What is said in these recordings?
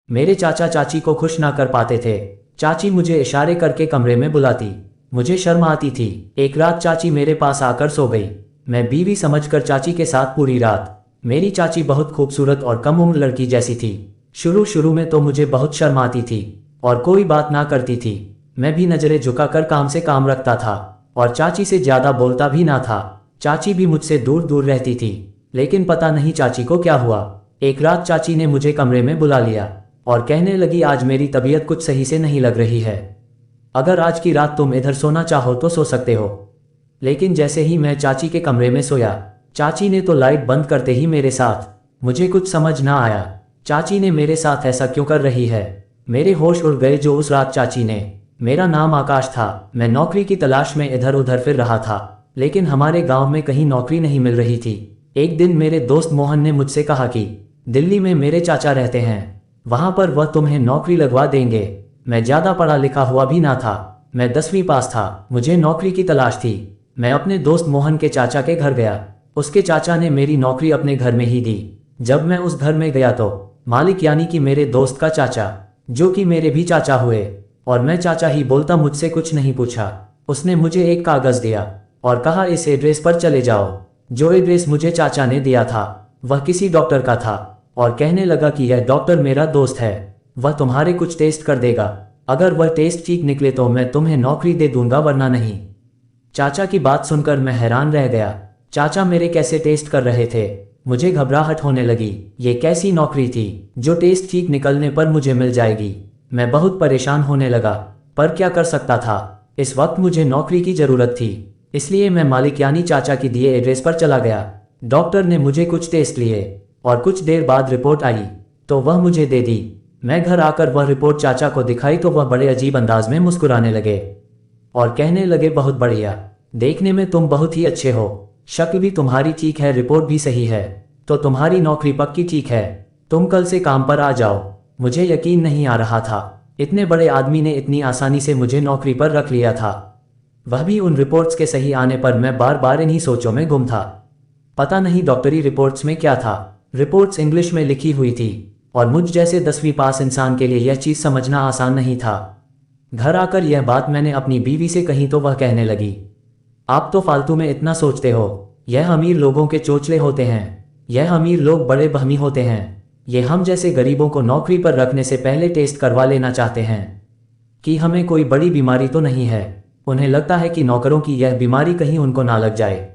मेरे चाचा चाची को खुश ना कर पाते थे। चाची मुझे इशारे करके कमरे में बुलाती। मुझे शर्म आती थी। एक रात चाची मेरे पास आकर सो गई। मैं बीवी समझकर चाची के साथ पूरी रात। मेरी चाची बहुत खूबसूरत और कम उम्र लड़की जैसी थी। शुरू शुरू में तो मुझे बहुत शर्म आती थी और कोई बात ना करती थी। मैं भी नजरें झुकाकर काम से काम रखता था और चाची से ज्यादा बोलता भी ना था। चाची भी मुझसे दूर दूर रहती थी। लेकिन पता नहीं चाची को क्या हुआ। एक रात चाची ने मुझे कमरे में बुला लिया और कहने लगी, आज मेरी तबीयत कुछ सही से नहीं लग रही है। अगर आज की रात तुम इधर सोना चाहो तो सो सकते हो। लेकिन जैसे ही मैं चाची के कमरे में सोया, चाची ने तो लाइट बंद करते ही मेरे साथ। मुझे कुछ समझ ना आया। चाची ने मेरे साथ ऐसा क्यों कर रही है। मेरे होश उड़ गए जो उस रात चाची ने। मेरा नाम आकाश था। मैं नौकरी की तलाश में इधर उधर फिर रहा था, लेकिन हमारे गांव में कहीं नौकरी नहीं मिल रही थी। एक दिन मेरे दोस्त मोहन ने मुझसे कहा कि दिल्ली में मेरे चाचा रहते हैं, वहां पर वह तुम्हें नौकरी लगवा देंगे। मैं ज्यादा पढ़ा लिखा हुआ भी ना था। मैं 10वीं पास था। मुझे नौकरी की तलाश थी। मैं अपने दोस्त मोहन के चाचा के घर गया। उसके चाचा ने मेरी नौकरी अपने घर में ही दी। जब मैं उस घर में गया तो मालिक यानी कि मेरे दोस्त का चाचा, जो कि मेरे भी चाचा हुए, और मैं चाचा ही बोलता, मुझसे कुछ नहीं पूछा। उसने मुझे एक कागज दिया और कहा, इस एड्रेस पर चले जाओ। जो एड्रेस मुझे चाचा ने दिया था वह किसी डॉक्टर का था और कहने लगा कि यह डॉक्टर मेरा दोस्त है, वह तुम्हारे कुछ टेस्ट कर देगा। अगर वह टेस्ट ठीक निकले तो मैं तुम्हें नौकरी दे दूंगा, वरना नहीं। चाचा की बात सुनकर मैं हैरान रह गया। चाचा मेरे कैसे टेस्ट कर रहे थे। मुझे घबराहट होने लगी। ये कैसी नौकरी थी जो टेस्ट ठीक निकलने पर मुझे मिल जाएगी। मैं बहुत परेशान होने लगा, पर क्या कर सकता था। इस वक्त मुझे नौकरी की जरूरत थी, इसलिए मैं मालिक यानी चाचा की दिए एड्रेस पर चला गया। डॉक्टर ने मुझे कुछ टेस्ट लिए और कुछ देर बाद रिपोर्ट आई तो वह मुझे दे दी। मैं घर आकर वह रिपोर्ट चाचा को दिखाई तो वह बड़े अजीब अंदाज में मुस्कुराने लगे और कहने लगे, बहुत बढ़िया, देखने में तुम बहुत ही अच्छे हो। शक्ल भी तुम्हारी ठीक है, रिपोर्ट भी सही है, तो तुम्हारी नौकरी पक्की ठीक है। तुम कल से काम पर आ जाओ। मुझे यकीन नहीं आ रहा था, इतने बड़े आदमी ने इतनी आसानी से मुझे नौकरी पर रख लिया था, वह भी उन रिपोर्ट्स के सही आने पर। मैं बार बार इन्हीं सोचों में गुम था। पता नहीं डॉक्टरी रिपोर्ट्स में क्या था। रिपोर्ट्स इंग्लिश में लिखी हुई थी और मुझ जैसे 10वीं पास इंसान के लिए यह चीज़ समझना आसान नहीं था। घर आकर यह बात मैंने अपनी बीवी से कही तो वह कहने लगी, आप तो फालतू में इतना सोचते हो। यह अमीर लोगों के चोचले होते हैं। यह अमीर लोग बड़े बहमी होते हैं। ये हम जैसे गरीबों को नौकरी पर रखने से पहले टेस्ट करवा लेना चाहते हैं कि हमें कोई बड़ी बीमारी तो नहीं है। उन्हें लगता है कि नौकरों की यह बीमारी कहीं उनको ना लग जाए।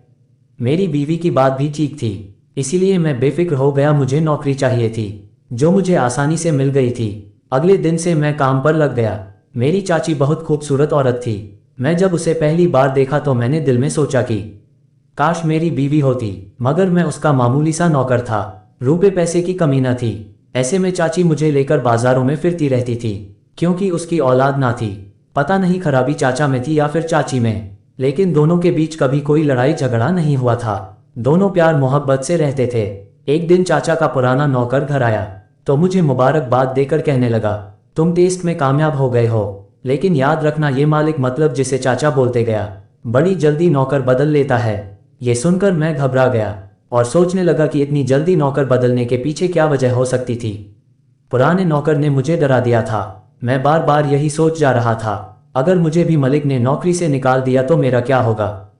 मेरी बीवी की बात भी ठीक थी, इसीलिए मैं बेफिक्र हो गया। मुझे नौकरी चाहिए थी, जो मुझे आसानी से मिल गई थी। अगले दिन से मैं काम पर लग गया। मेरी चाची बहुत खूबसूरत औरत थी। मैं जब उसे पहली बार देखा तो मैंने दिल में सोचा कि काश मेरी बीवी होती, मगर मैं उसका मामूली सा नौकर था। रुपए पैसे की कमी न थी। ऐसे में चाची मुझे लेकर बाजारों में फिरती रहती थी, क्योंकि उसकी औलाद ना थी। पता नहीं खराबी चाचा में थी या फिर चाची में, लेकिन दोनों के बीच कभी कोई लड़ाई झगड़ा नहीं हुआ था। दोनों प्यार मोहब्बत से रहते थे। एक दिन चाचा का पुराना नौकर घर आया तो मुझे मुबारकबाद देकर कहने लगा, तुम टेस्ट में कामयाब हो गए हो, लेकिन याद रखना ये मालिक, मतलब जिसे चाचा बोलते गया, बड़ी जल्दी नौकर बदल लेता है। ये सुनकर मैं घबरा गया और सोचने लगा कि इतनी जल्दी नौकर बदलने के पीछे क्या वजह हो सकती थी। पुराने नौकर ने मुझे डरा दिया था। मैं बार बार यही सोच जा रहा था, अगर मुझे भी मलिक ने नौकरी से निकाल दिया तो मेरा क्या होगा।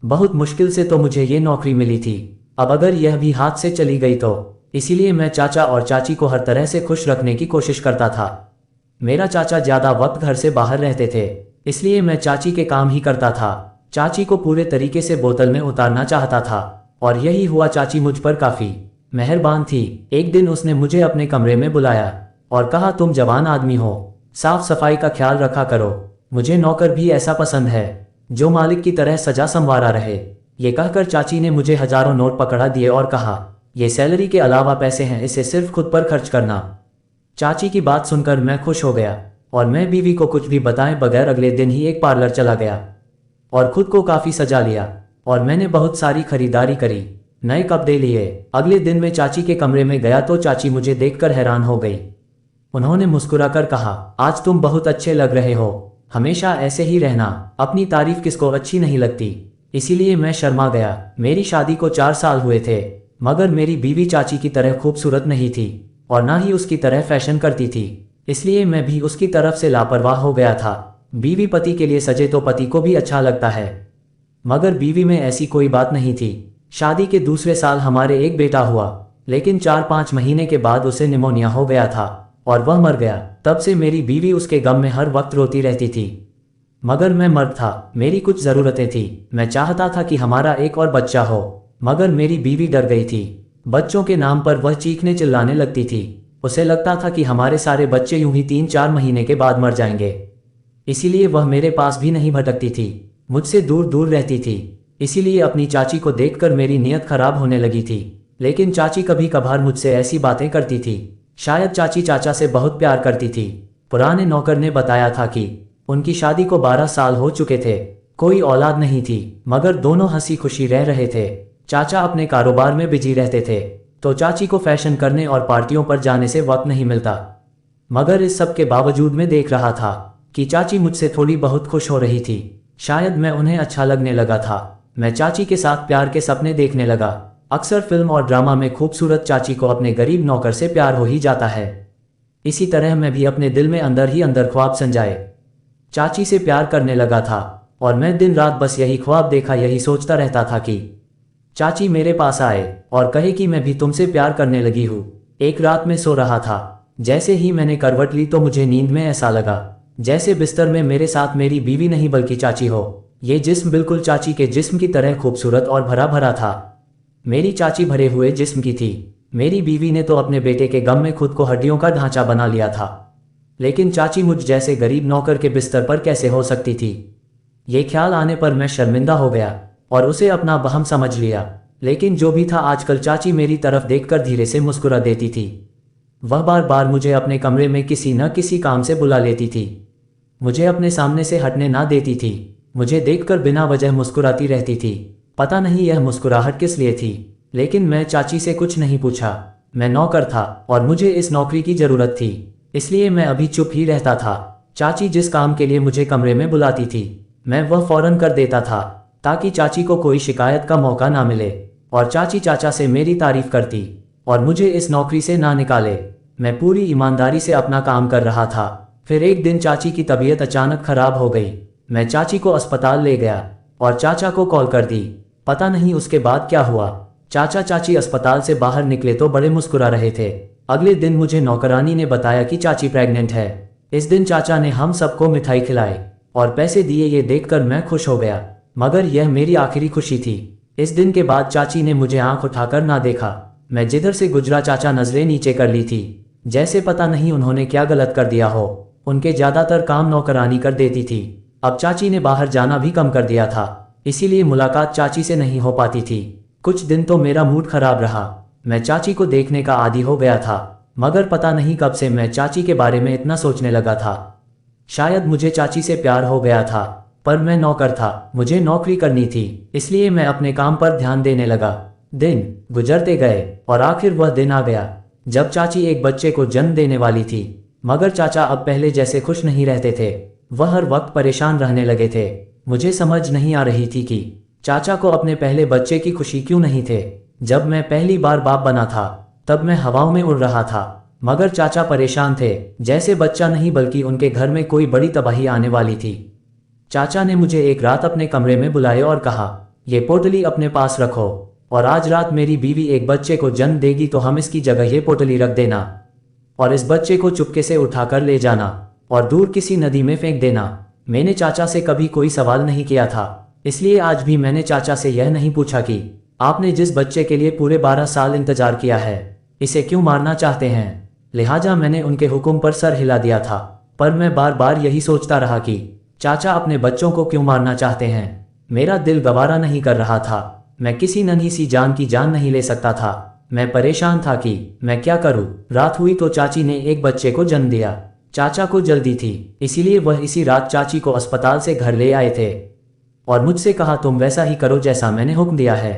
बहुत मुश्किल से तो मुझे ये नौकरी मिली थी, अब अगर यह भी हाथ से चली गई तो। इसीलिए मैं चाचा और चाची को हर तरह से खुश रखने की कोशिश करता था। मेरा चाचा ज्यादा वक्त घर से बाहर रहते थे, इसलिए मैं चाची के काम ही करता था। चाची को पूरे तरीके से बोतल में उतारना चाहता था और यही हुआ। चाची मुझ पर काफी मेहरबान थी। एक दिन उसने मुझे अपने कमरे में बुलाया और कहा, तुम जवान आदमी हो, साफ सफाई का ख्याल रखा करो। मुझे नौकर भी ऐसा पसंद है जो मालिक की तरह सजा संवारा रहे। ये कहकर चाची ने मुझे हजारों नोट पकड़ा दिए और कहा, ये सैलरी के अलावा पैसे हैं, इसे सिर्फ खुद पर खर्च करना। चाची की बात सुनकर मैं खुश हो गया और मैं बीवी को कुछ भी बताए बगैर अगले दिन ही एक पार्लर चला गया और खुद को काफी सजा लिया और मैंने बहुत सारी खरीदारी करी, नए कपड़े लिए। अगले दिन मैं चाची के कमरे में गया तो चाची मुझे देखकर हैरान हो गई। उन्होंने मुस्कुराकर कहा, आज तुम बहुत अच्छे लग रहे हो, हमेशा ऐसे ही रहना। अपनी तारीफ किसको अच्छी नहीं लगती। इसीलिए मैं शर्मा गया। मेरी शादी को 4 साल हुए थे, मगर मेरी बीवी चाची की तरह खूबसूरत नहीं थी। और ना ही उसकी तरह फैशन करती थी, इसलिए मैं भी उसकी तरफ से लापरवाह हो गया था। बीवी पति के लिए सजे तो पति को भी अच्छा लगता है, मगर बीवी में ऐसी कोई बात नहीं थी। शादी के दूसरे साल हमारे एक बेटा हुआ, लेकिन 4-5 महीने के बाद उसे निमोनिया हो गया था और वह मर गया। तब से मेरी बीवी उसके गम में हर वक्त रोती रहती थी। मगर मैं मर्द था, मेरी कुछ ज़रूरतें थी। मैं चाहता था कि हमारा एक और बच्चा हो, मगर मेरी बीवी डर गई थी। बच्चों के नाम पर वह चीखने चिल्लाने लगती थी। उसे लगता था कि हमारे सारे बच्चे यूं ही 3-4 महीने के बाद मर जाएंगे, इसीलिए वह मेरे पास भी नहीं भटकती थी, मुझसे दूर दूर रहती थी। इसीलिए अपनी चाची को देखकर मेरी नीयत खराब होने लगी थी। लेकिन चाची कभी कभार मुझसे ऐसी बातें करती थी। शायद चाची चाचा से बहुत प्यार करती थी। पुराने नौकर ने बताया था कि उनकी शादी को 12 साल हो चुके थे, कोई औलाद नहीं थी, मगर दोनों हंसी खुशी रह रहे थे। चाचा अपने कारोबार में बिजी रहते थे, तो चाची को फैशन करने और पार्टियों पर जाने से वक्त नहीं मिलता। मगर इस सब के बावजूद मैं देख रहा था कि चाची मुझसे थोड़ी बहुत खुश हो रही थी। शायद मैं उन्हें अच्छा लगने लगा था। मैं चाची के साथ प्यार के सपने देखने लगा। अक्सर फिल्म और ड्रामा में खूबसूरत चाची को अपने गरीब नौकर से प्यार हो ही जाता है। इसी तरह मैं भी अपने दिल में अंदर ही अंदर ख्वाब संजाए चाची से प्यार करने लगा था, और मैं दिन रात बस यही ख्वाब देखा, यही सोचता रहता था कि चाची मेरे पास आए और कहे कि मैं भी तुमसे प्यार करने लगी हूँ। एक रात में सो रहा था, जैसे ही मैंने करवट ली तो मुझे नींद में ऐसा लगा जैसे बिस्तर में मेरे साथ मेरी बीवी नहीं बल्कि चाची हो। ये जिस्म बिल्कुल चाची के जिस्म की तरह खूबसूरत और भरा भरा था। मेरी चाची भरे हुए जिस्म की थी। मेरी बीवी ने तो अपने बेटे के गम में खुद को हड्डियों का ढांचा बना लिया था, लेकिन चाची मुझ जैसे गरीब नौकर के बिस्तर पर कैसे हो सकती थी। ये ख्याल आने पर मैं शर्मिंदा हो गया और उसे अपना वहम समझ लिया। लेकिन जो भी था, आजकल चाची मेरी तरफ देखकर धीरे से मुस्कुरा देती थी। वह बार बार मुझे अपने कमरे में किसी न किसी काम से बुला लेती थी, मुझे अपने सामने से हटने ना देती थी। मुझे देखकर बिना वजह मुस्कुराती रहती थी। पता नहीं यह मुस्कुराहट किस लिए थी, लेकिन मैं चाची से कुछ नहीं पूछा। मैं नौकर था और मुझे इस नौकरी की जरूरत थी, इसलिए मैं अभी चुप ही रहता था। चाची जिस काम के लिए मुझे कमरे में बुलाती थी, मैं वह फौरन कर देता था, ताकि चाची को कोई शिकायत का मौका ना मिले और चाची चाचा से मेरी तारीफ करती और मुझे इस नौकरी से ना निकाले। मैं पूरी ईमानदारी से अपना काम कर रहा था। फिर एक दिन चाची की तबीयत अचानक खराब हो गई। मैं चाची को अस्पताल ले गया और चाचा को कॉल कर दी। पता नहीं उसके बाद क्या हुआ। चाचा चाची अस्पताल से बाहर निकले तो बड़े मुस्कुरा रहे थे। अगले दिन मुझे नौकरानी ने बताया कि चाची प्रेग्नेंट है। इस दिन चाचा ने हम सबको मिठाई खिलाई और पैसे दिए। ये देखकर मैं खुश हो गया, मगर यह मेरी आखिरी खुशी थी। इस दिन के बाद चाची ने मुझे आंख उठाकर ना देखा। मैं जिधर से गुजरा चाचा नजरें नीचे कर ली थी, जैसे पता नहीं उन्होंने क्या गलत कर दिया हो। उनके ज्यादातर काम नौकरानी कर देती थी। अब चाची ने बाहर जाना भी कम कर दिया था, इसीलिए मुलाकात चाची से नहीं हो पाती थी। कुछ दिन तो मेरा मूड खराब रहा। मैं चाची को देखने का आदी हो गया था, मगर पता नहीं कब से मैं चाची के बारे में इतना सोचने लगा था। शायद मुझे चाची से प्यार हो गया था, पर मैं नौकर था, मुझे नौकरी करनी थी, इसलिए मैं अपने काम पर ध्यान देने लगा। दिन गुजरते गए और आखिर वह दिन आ गया जब चाची एक बच्चे को जन्म देने वाली थी। मगर चाचा अब पहले जैसे खुश नहीं रहते थे, वह हर वक्त परेशान रहने लगे थे। मुझे समझ नहीं आ रही थी कि चाचा को अपने पहले बच्चे की खुशी क्यों नहीं थे। जब मैं पहली बार बाप बना था, तब मैं हवाओं में उड़ रहा था, मगर चाचा परेशान थे, जैसे बच्चा नहीं बल्कि उनके घर में कोई बड़ी तबाही आने वाली थी। चाचा ने मुझे एक रात अपने कमरे में बुलाए और कहा, ये पोटली अपने पास रखो, और आज रात मेरी बीवी एक बच्चे को जन्म देगी तो हम इसकी जगह ये पोटली रख देना, और इस बच्चे को चुपके से उठाकर ले जाना और दूर किसी नदी में फेंक देना। मैंने चाचा से कभी कोई सवाल नहीं किया था, इसलिए आज भी मैंने चाचा से यह नहीं पूछा कि आपने जिस बच्चे के लिए पूरे 12 साल इंतजार किया है, इसे क्यों मारना चाहते हैं। लिहाजा मैंने उनके हुक्म पर सर हिला दिया था, पर मैं बार बार यही सोचता रहा कि चाचा अपने बच्चों को क्यों मारना चाहते हैं। मेरा दिल गवारा नहीं कर रहा था। मैं किसी नन्ही सी जान की जान नहीं ले सकता था। मैं परेशान था कि मैं क्या करूं। रात हुई तो चाची ने एक बच्चे को जन्म दिया। चाचा को जल्दी थी, इसीलिए वह इसी रात चाची को अस्पताल से घर ले आए थे और मुझसे कहा, तुम वैसा ही करो जैसा मैंने हुक्म दिया है।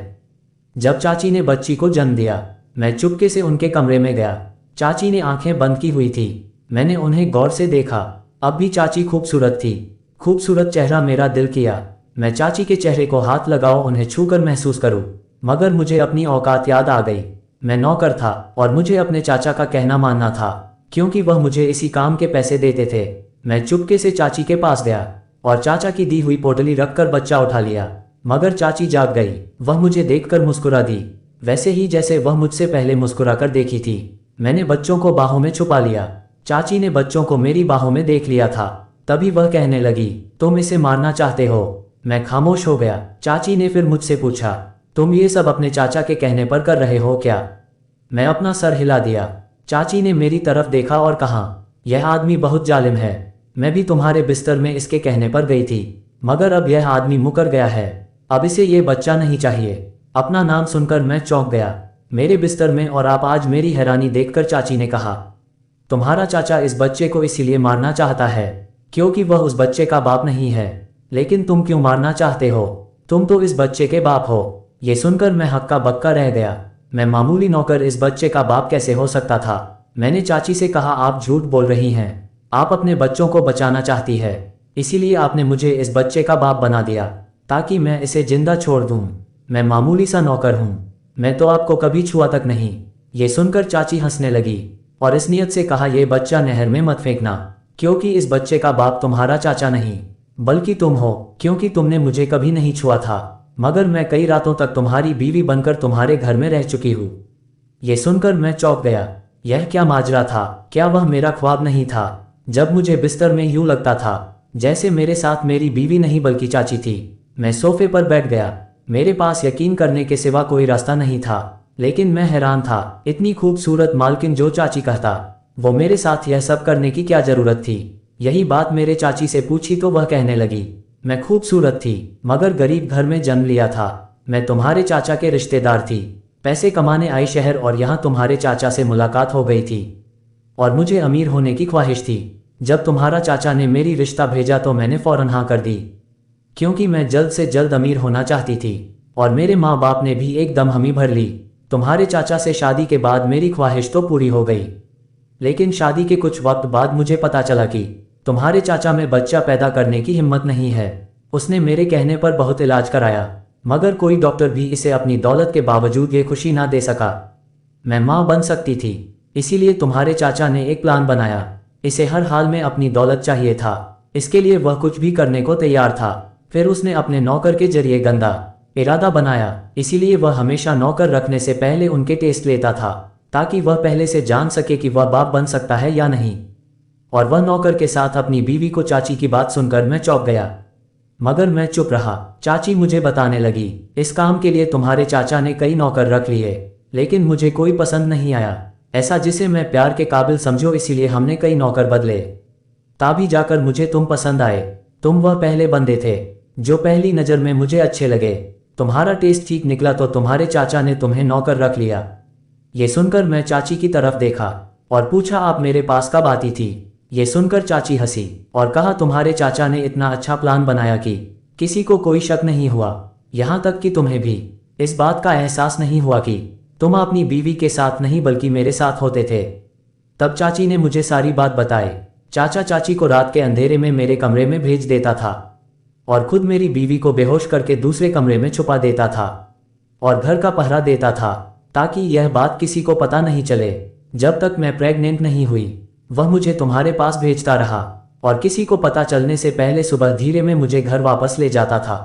जब चाची ने बच्ची को जन्म दिया, मैं चुपके से उनके कमरे में गया। चाची ने आंखें बंद की हुई थी। मैंने उन्हें गौर से देखा। अब भी चाची खूबसूरत थी। खूबसूरत चेहरा मेरा दिल किया मैं चाची के चेहरे को हाथ लगाऊं, उन्हें छूकर महसूस करूं, मगर मुझे अपनी औकात याद आ गई। मैं नौकर था और मुझे अपने चाचा का कहना मानना था, क्योंकि वह मुझे इसी काम के पैसे देते थे। मैं चुपके से चाची के पास गया और चाचा की दी हुई पोटली रखकर बच्चा उठा लिया, मगर चाची जाग गई। वह मुझे देखकर मुस्कुरा दी, वैसे ही जैसे वह मुझसे पहले मुस्कुराकर देखी थी। मैंने बच्चों को बाहों में छुपा लिया। चाची ने बच्चों को मेरी बाहों में देख लिया था। तभी वह कहने लगी, तुम इसे मारना चाहते हो? मैं खामोश हो गया। चाची ने फिर मुझसे पूछा, तुम ये सब अपने चाचा के कहने पर कर रहे हो क्या? मैं अपना सर हिला दिया। चाची ने मेरी तरफ देखा और कहा, यह आदमी बहुत जालिम है। मैं भी तुम्हारे बिस्तर में इसके कहने पर गई थी, मगर अब यह आदमी मुकर गया है। अब इसे ये बच्चा नहीं चाहिए। अपना नाम सुनकर मैं चौंक गया। मेरे बिस्तर में और आप आज मेरी हैरानी देखकर चाची ने कहा, तुम्हारा चाचा इस बच्चे को इसीलिए मारना चाहता है क्योंकि वह उस बच्चे का बाप नहीं है। लेकिन तुम क्यों मारना चाहते हो? तुम तो इस बच्चे के बाप हो। ये सुनकर मैं हक्का बक्का रह गया। मैं मामूली नौकर इस बच्चे का बाप कैसे हो सकता था? मैंने चाची से कहा, आप झूठ बोल रही हैं। आप अपने बच्चों को बचाना चाहती है, इसीलिए आपने मुझे इस बच्चे का बाप बना दिया ताकि मैं इसे जिंदा छोड़ दूं। मैं मामूली सा नौकर हूं, मैं तो आपको कभी छुआ तक नहीं। ये सुनकर चाची हंसने लगी और इस नियत से कहा, यह बच्चा नहर में मत फेंकना, क्योंकि इस बच्चे का बाप तुम्हारा चाचा नहीं बल्कि तुम हो, क्योंकि तुमने मुझे कभी नहीं छुआ था, मगर मैं कई रातों तक तुम्हारी बीवी बनकर तुम्हारे घर में रह चुकी हूँ। ये सुनकर मैं चौंक गया। यह क्या माजरा था? क्या वह मेरा ख्वाब नहीं था? जब मुझे बिस्तर में यूं लगता था जैसे मेरे साथ मेरी बीवी नहीं बल्कि चाची थी। मैं सोफे पर बैठ गया। मेरे पास यकीन करने के सिवा कोई रास्ता नहीं था, लेकिन मैं हैरान था। इतनी खूबसूरत मालकिन जो चाची कहता, वो मेरे साथ यह सब करने की क्या जरूरत थी? यही बात मेरे चाची से पूछी तो वह कहने लगी, मैं खूबसूरत थी मगर गरीब घर में जन्म लिया था। मैं तुम्हारे चाचा के रिश्तेदार थी, पैसे कमाने आई शहर और यहाँ तुम्हारे चाचा से मुलाकात हो गई थी और मुझे अमीर होने की ख्वाहिश थी। जब तुम्हारा चाचा ने मेरी रिश्ता भेजा तो मैंने फौरन हाँ कर दी, क्योंकि मैं जल्द से जल्द अमीर होना चाहती थी और मेरे माँ बाप ने भी एकदम हामी भर ली। तुम्हारे चाचा से शादी के बाद मेरी ख्वाहिश तो पूरी हो गई, लेकिन शादी के कुछ वक्त बाद मुझे पता चला कि तुम्हारे चाचा में बच्चा पैदा करने की हिम्मत नहीं है। उसने मेरे कहने पर बहुत इलाज कराया, मगर कोई डॉक्टर भी इसे अपनी दौलत के बावजूद ये खुशी ना दे सका। मैं माँ बन सकती थी, इसीलिए तुम्हारे चाचा ने एक प्लान बनाया। इसे हर हाल में अपनी दौलत चाहिए था, इसके लिए वह कुछ भी करने को तैयार था। फिर उसने अपने नौकर के जरिए गंदा इरादा बनाया, इसीलिए वह हमेशा नौकर रखने से पहले उनके टेस्ट लेता था ताकि वह पहले से जान सके कि वह बाप बन सकता है या नहीं। और वह नौकर के साथ अपनी बीवी को चाची की बात सुनकर मैं चौंक गया, मगर मैं चुप रहा। चाची मुझे बताने लगी, इस काम के लिए तुम्हारे चाचा ने कई नौकर रख लिए, लेकिन मुझे कोई पसंद नहीं आया ऐसा जिसे मैं प्यार के काबिल समझो, इसीलिए हमने कई नौकर बदले। तभी जाकर मुझे तुम पसंद आए। तुम वह पहले बंदे थे जो पहली नज़र में मुझे अच्छे लगे। तुम्हारा टेस्ट ठीक निकला तो तुम्हारे चाचा ने तुम्हें नौकर रख लिया। ये सुनकर मैं चाची की तरफ देखा और पूछा, आप मेरे पास कब आती थी? ये सुनकर चाची हंसी और कहा, तुम्हारे चाचा ने इतना अच्छा प्लान बनाया कि किसी को कोई शक नहीं हुआ, यहाँ तक कि तुम्हें भी इस बात का एहसास नहीं हुआ कि तुम अपनी बीवी के साथ नहीं बल्कि मेरे साथ होते थे। तब चाची ने मुझे सारी बात बताई। चाचा चाची को रात के अंधेरे में मेरे कमरे में भेज देता था और खुद मेरी बीवी को बेहोश करके दूसरे कमरे में छुपा देता था और घर का पहरा देता था ताकि यह बात किसी को पता नहीं चले। जब तक मैं प्रेग्नेंट नहीं हुई वह मुझे तुम्हारे पास भेजता रहा और किसी को पता चलने से पहले सुबह धीरे में मुझे घर वापस ले जाता था।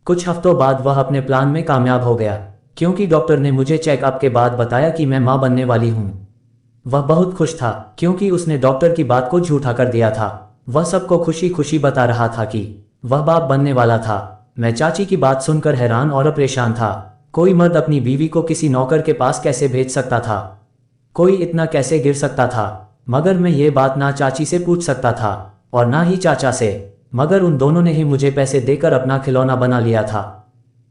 कुछ हफ्तों बाद वह अपने प्लान में कामयाब हो गया, क्योंकि डॉक्टर ने मुझे चेकअप के बाद बताया कि मैं मां बनने वाली हूं। वह बहुत खुश था क्योंकि उसने डॉक्टर की बात को झूठा कर दिया था। वह सबको खुशी खुशी बता रहा था कि वह बाप बनने वाला था। मैं चाची की बात सुनकर हैरान और परेशान था। कोई मर्द अपनी बीवी को किसी नौकर के पास कैसे भेज सकता था? कोई इतना कैसे गिर सकता था? मगर मैं ये बात ना चाची से पूछ सकता था और ना ही चाचा से, मगर उन दोनों ने ही मुझे पैसे देकर अपना खिलौना बना लिया था।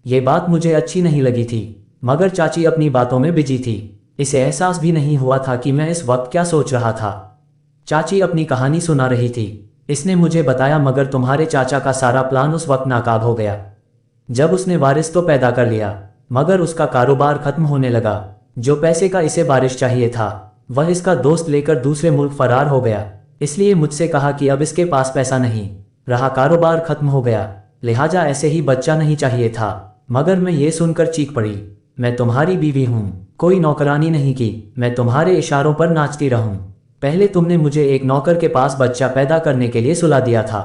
ये बात मुझे अच्छी नहीं लगी थी, मगर चाची अपनी बातों में बिजी थी। इसे एहसास भी नहीं हुआ था कि मैं इस वक्त क्या सोच रहा था। चाची अपनी कहानी सुना रही थी। इसने मुझे बताया, मगर तुम्हारे चाचा का सारा प्लान उस वक्त नाकाब हो गया जब उसने वारिस तो पैदा कर लिया, मगर उसका कारोबार खत्म होने लगा। जो पैसे का इसे बारिश चाहिए था वह इसका दोस्त लेकर दूसरे मुल्क फरार हो गया। इसलिए मुझसे कहा कि अब इसके पास पैसा नहीं रहा, कारोबार खत्म हो गया, लिहाजा ऐसे ही बच्चा नहीं चाहिए था। मगर मैं ये सुनकर चीख पड़ी। मैं तुम्हारी बीवी हूँ, कोई नौकरानी नहीं की। मैं तुम्हारे इशारों पर नाचती रहूं। पहले तुमने मुझे एक नौकर के पास बच्चा पैदा करने के लिए सुला दिया था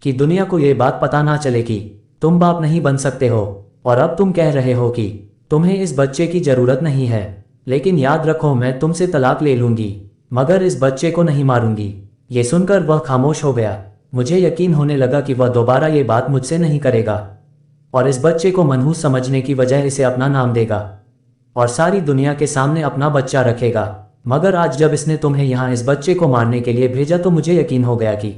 कि दुनिया को ये बात पता ना चले कि तुम बाप नहीं बन सकते हो, और अब तुम कह रहे हो कि तुम्हें इस बच्चे की जरूरत नहीं है। लेकिन याद रखो, मैं तुमसे तलाक ले लूंगी, मगर इस बच्चे को नहीं मारूंगी। ये सुनकर वह खामोश हो गया। मुझे यकीन होने लगा कि वह दोबारा ये बात मुझसे नहीं करेगा और इस बच्चे को मनहूस समझने की वजह इसे अपना नाम देगा और सारी दुनिया के सामने अपना बच्चा रखेगा। मगर आज जब इसने तुम्हें यहाँ इस बच्चे को मारने के लिए भेजा तो मुझे यकीन हो गया कि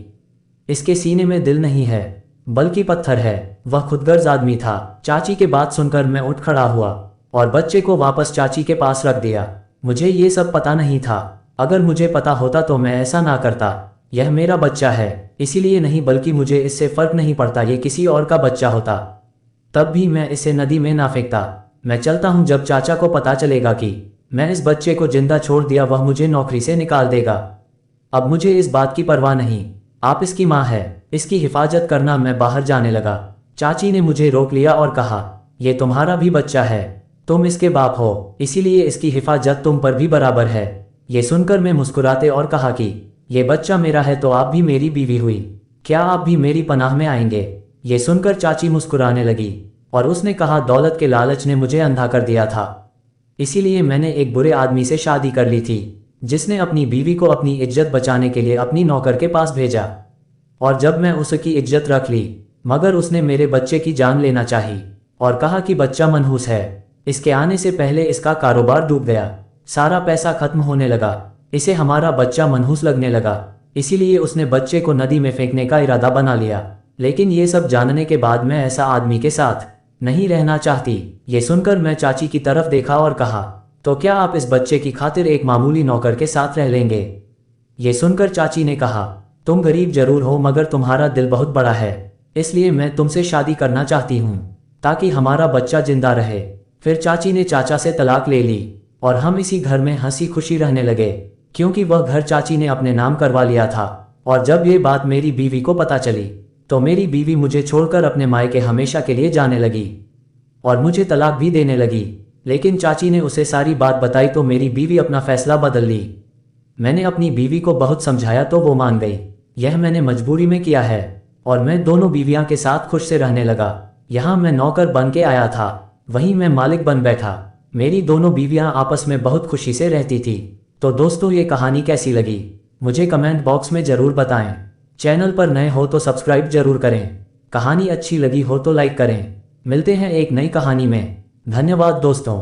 इसके सीने में दिल नहीं है बल्कि पत्थर है। वह खुदगर्ज आदमी था। चाची के बात सुनकर मैं उठ खड़ा हुआ और बच्चे को वापस चाची के पास रख दिया। मुझे ये सब पता नहीं था। अगर मुझे पता होता तो मैं ऐसा ना करता। यह मेरा बच्चा है, इसीलिए नहीं बल्कि मुझे इससे फर्क नहीं पड़ता ये किसी और का बच्चा होता, तब भी मैं इसे नदी में ना फेंकता। मैं चलता हूँ। जब चाचा को पता चलेगा कि मैं इस बच्चे को जिंदा छोड़ दिया, वह मुझे नौकरी से निकाल देगा। अब मुझे इस बात की परवाह नहीं। आप इसकी माँ है, इसकी हिफाजत करना। मैं बाहर जाने लगा। चाची ने मुझे रोक लिया और कहा, यह तुम्हारा भी बच्चा है, तुम इसके बाप हो, इसीलिए इसकी हिफाजत तुम पर भी बराबर है। ये सुनकर मैं मुस्कुराते और कहा कि ये बच्चा मेरा है तो आप भी मेरी बीवी हुई, क्या आप भी मेरी पनाह में आएंगे? ये सुनकर चाची मुस्कुराने लगी और उसने कहा, दौलत के लालच ने मुझे अंधा कर दिया था, इसीलिए मैंने एक बुरे आदमी से शादी कर ली थी जिसने अपनी बीवी को अपनी इज्जत बचाने के लिए अपनी नौकर के पास भेजा। और जब मैं उसकी इज्जत रख ली, मगर उसने मेरे बच्चे की जान लेना चाही और कहा कि बच्चा मनहूस है। इसके आने से पहले इसका कारोबार डूब गया, सारा पैसा खत्म होने लगा। इसे हमारा बच्चा मनहूस लगने लगा, इसीलिए उसने बच्चे को नदी में फेंकने का इरादा बना लिया। लेकिन ये सब जानने के बाद मैं ऐसा आदमी के साथ नहीं रहना चाहती। ये सुनकर मैं चाची की तरफ देखा और कहा, तो क्या आप इस बच्चे की खातिर एक मामूली नौकर के साथ रह लेंगे? ये सुनकर चाची ने कहा, तुम गरीब जरूर हो मगर तुम्हारा दिल बहुत बड़ा है, इसलिए मैं तुमसे शादी करना चाहती हूँ ताकि हमारा बच्चा जिंदा रहे। फिर चाची ने चाचा से तलाक ले ली और हम इसी घर में हंसी खुशी रहने लगे, क्योंकि वह घर चाची ने अपने नाम करवा लिया था। और जब ये बात मेरी बीवी को पता चली तो मेरी बीवी मुझे छोड़कर अपने मायके हमेशा के लिए जाने लगी और मुझे तलाक भी देने लगी। लेकिन चाची ने उसे सारी बात बताई तो मेरी बीवी अपना फैसला बदल ली। मैंने अपनी बीवी को बहुत समझाया तो वो मान गई। यह मैंने मजबूरी में किया है और मैं दोनों बीवियां के साथ खुश से रहने लगा। यहाँ मैं नौकर बन के आया था, वहीं मैं मालिक बन बैठा। मेरी दोनों बीवियां आपस में बहुत खुशी से रहती थी। तो दोस्तों, ये कहानी कैसी लगी मुझे कमेंट बॉक्स में ज़रूर बताएं। चैनल पर नए हो तो सब्सक्राइब जरूर करें। कहानी अच्छी लगी हो तो लाइक करें। मिलते हैं एक नई कहानी में। धन्यवाद दोस्तों।